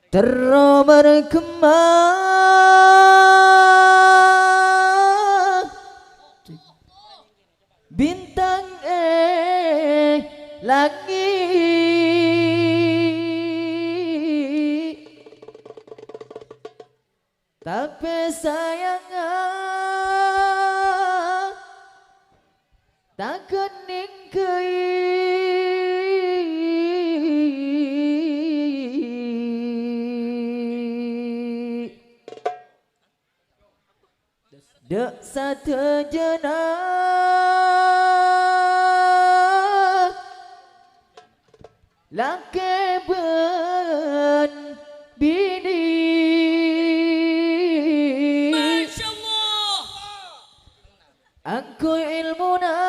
terus berkembang bintang langit, tapi sayangnya tak kening dek satu jenak laki ben bini. Masya Allah. Aku ilmuna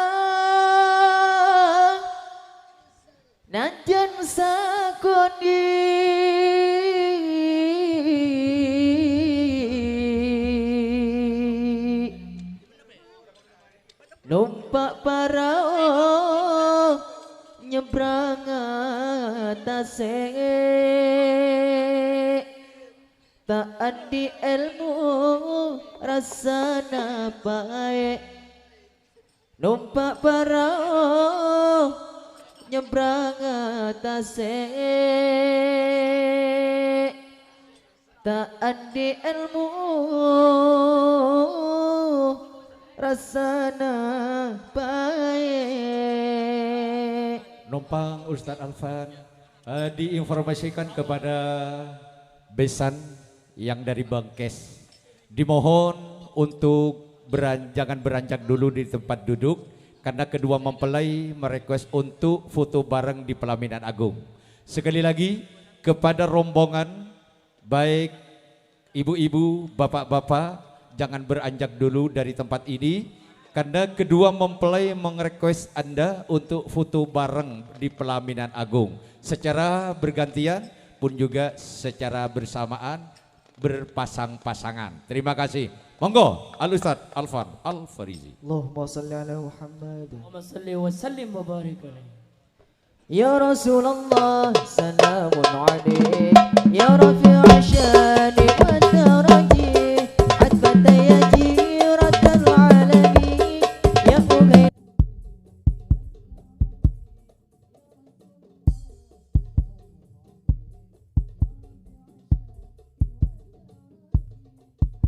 najan sakoni numpak parao nyebrang atase tak adi ilmu rasana baik numpak parao nyebrang atase tak adi ilmu rasana baik. Numpang Ustadz Alfan diinformasikan kepada besan yang dari Bangkes, dimohon untuk jangan beranjak dulu di tempat duduk karena kedua mempelai merequest untuk foto bareng di Pelaminan Agung. Sekali lagi kepada rombongan baik ibu-ibu, bapak-bapak, jangan beranjak dulu dari tempat ini karena kedua mempelai merequest Anda untuk foto bareng di Pelaminan Agung secara bergantian pun juga secara bersamaan berpasang-pasangan. Terima kasih. Monggo Al Ustadz Alfan Al Farizi. Allahumma salli ala Muhammad. Allahumma salli wa sallim wa barik alaihi. Ya Rasulullah salamun alaik ya rafi'a syani wa daraji atfata ya jiratal alamin ya ughayr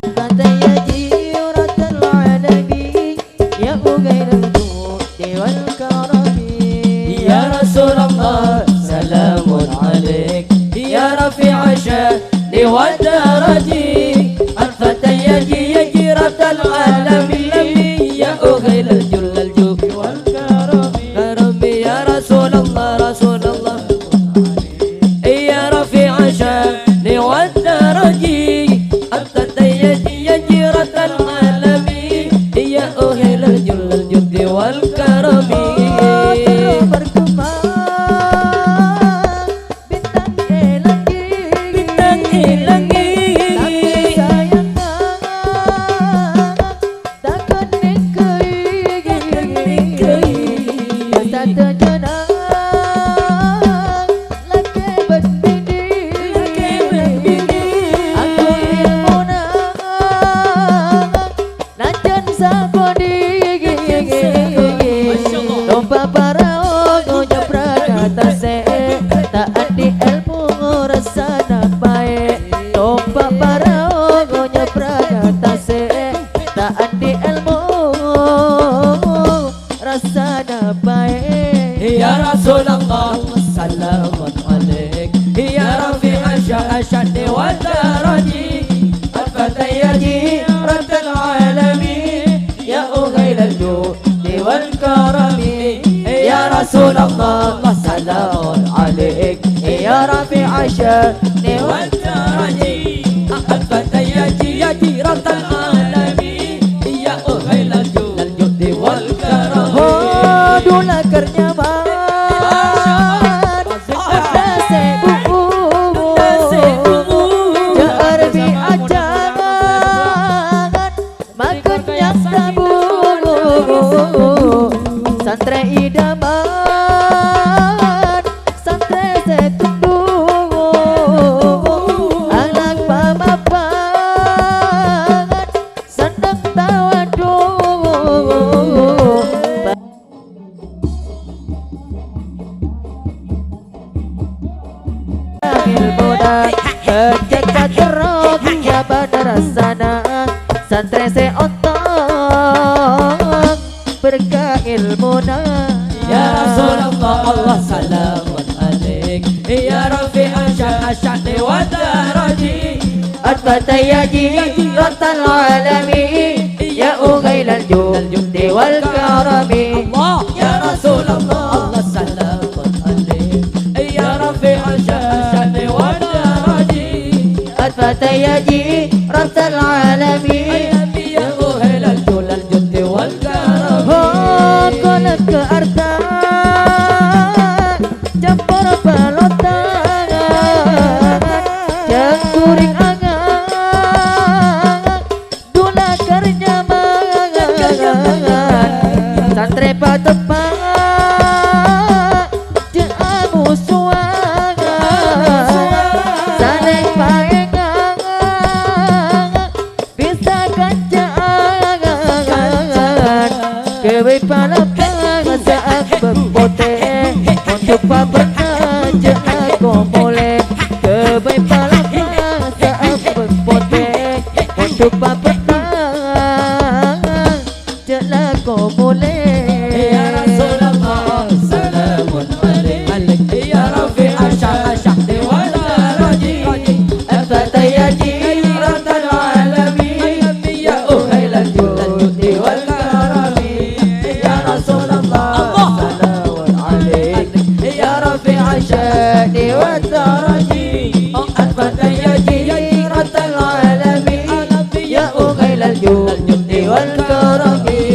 atfata ya jiratal alamin ya ughayr al-judi wal karami. Ya Rasulullah salamun alaik ya rafi'a syani wa daraji atfata ya jiratal alamin ya ughayr al-judi wal karami. Ya Rasulullah Rasulullah ya rafi'a syani wa daraji atfata ya jiratal alamin ya ughayr al-judi wal karami. Ya Rasulullah salamun alaik ya rafi'a syani wa daraji atfata ya jiratal alamin ya ughayr al-judi wal karami. Ya Rasulullah salamun alaik ya rafi'a syani wa daraji atfata ya jiratal alamin ya ughayr al-judi wal karami. Dula kerja santre idaman santre setundu otak kejaka terok ya bener sana santri se otak berkah ilmuna Ya Rasulullah Allah salamun alaik Ya Rafi'an sya'ni wa daraji At-Fatayaji Ratal Alami Ya Ugailal Judi wal Karami Allah Ya Rasulullah Allah salamun alaik Ya Rafi'an sya'ni wa daraji At-Fatayaji Ratal Alami Ya Ugailal Judi wal karami Oh kolak ke arta Campur balotan Jangkuring angan Dula karnyaman Santri patepan Jeamu suangan Saling paengan Bisa kanjangan Kewe palapan saat berpote Untuk papanan aku boleh Kewe palapan saat berpote Untuk papanan aku boleh Ya Rasulullah salamun alaik Ya Rafi'an sya'ni wa daraji At-Fatayaji Ratal alamin Ya Ugailal Judi wal karami Ya Rasulullah salamun alaik Ya Rafi'an sya'ni wa daraji At-Fatayaji Ratal alamin Ya Ugailal Judi wal Karami